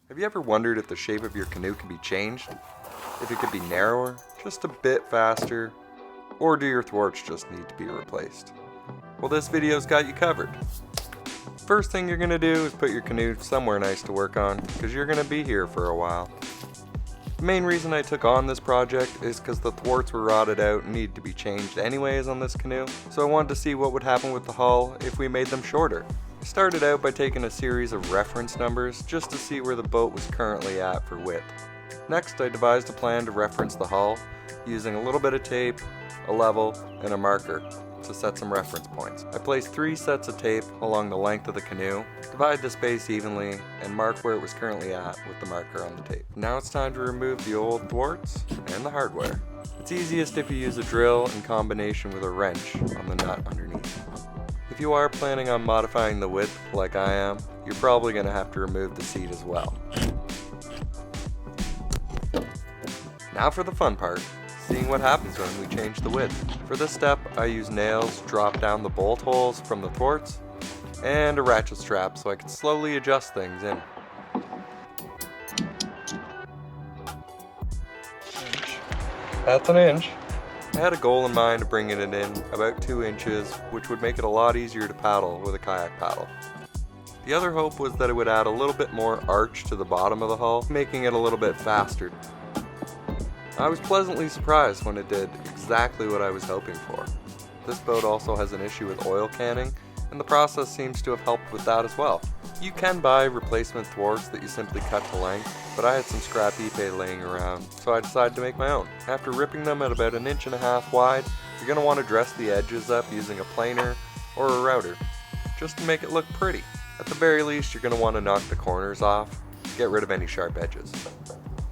Have you ever wondered if the shape of your canoe can be changed? If it could be narrower, just a bit faster, or do your thwarts just need to be replaced? Well, this video's got you covered. First thing you're going to do is put your canoe somewhere nice to work on, because you're going to be here for a while. The main reason I took on this project is because the thwarts were rotted out and needed to be changed anyways on this canoe, so I wanted to see what would happen with the hull if we made them shorter. I started out by taking a series of reference numbers just to see where the boat was currently at for width. Next, I devised a plan to reference the hull using a little bit of tape, a level, and a marker to set some reference points. I placed 3 sets of tape along the length of the canoe, divide the space evenly, and mark where it was currently at with the marker on the tape. Now it's time to remove the old thwarts and the hardware. It's easiest if you use a drill in combination with a wrench on the nut underneath. If you are planning on modifying the width like I am, you're probably going to have to remove the seat as well. Now for the fun part, seeing what happens when we change the width. For this step, I use nails to drop down the bolt holes from the thwarts and a ratchet strap so I can slowly adjust things in. That's an inch. I had a goal in mind of bringing it in about 2 inches, which would make it a lot easier to paddle with a kayak paddle. The other hope was that it would add a little bit more arch to the bottom of the hull, making it a little bit faster. I was pleasantly surprised when it did exactly what I was hoping for. This boat also has an issue with oil canning, and the process seems to have helped with that as well. You can buy replacement thwarts that you simply cut to length, but I had some scrap Ipe laying around, so I decided to make my own. After ripping them at about 1.5 inches wide, you're going to want to dress the edges up using a planer or a router, just to make it look pretty. At the very least, you're going to want to knock the corners off, get rid of any sharp edges.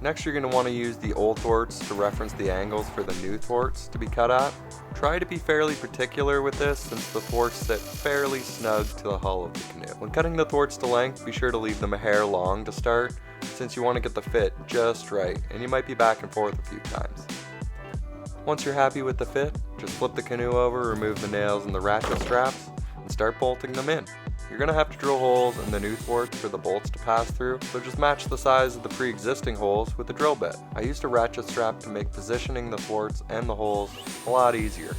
Next, you're going to want to use the old thwarts to reference the angles for the new thwarts to be cut at. Try to be fairly particular with this since the thwarts sit fairly snug to the hull of the canoe. When cutting the thwarts to length, be sure to leave them a hair long to start, since you want to get the fit just right, and you might be back and forth a few times. Once you're happy with the fit, just flip the canoe over, remove the nails and the ratchet straps, and start bolting them in. You're going to have to drill holes in the new thwarts for the bolts to pass through, so just match the size of the pre-existing holes with the drill bit. I used a ratchet strap to make positioning the thwarts and the holes a lot easier.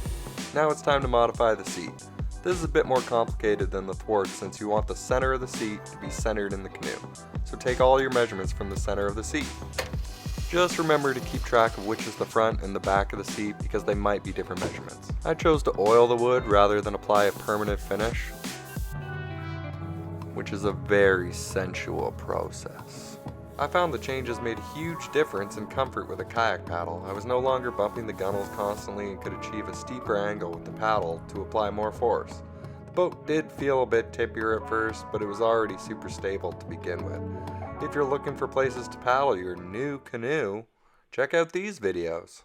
Now it's time to modify the seat. This is a bit more complicated than the thwarts since you want the center of the seat to be centered in the canoe, so take all your measurements from the center of the seat. Just remember to keep track of which is the front and the back of the seat because they might be different measurements. I chose to oil the wood rather than apply a permanent finish, which is a very sensual process. I found the changes made a huge difference in comfort with a kayak paddle. I was no longer bumping the gunnels constantly and could achieve a steeper angle with the paddle to apply more force. The boat did feel a bit tippier at first, but it was already super stable to begin with. If you're looking for places to paddle your new canoe, check out these videos.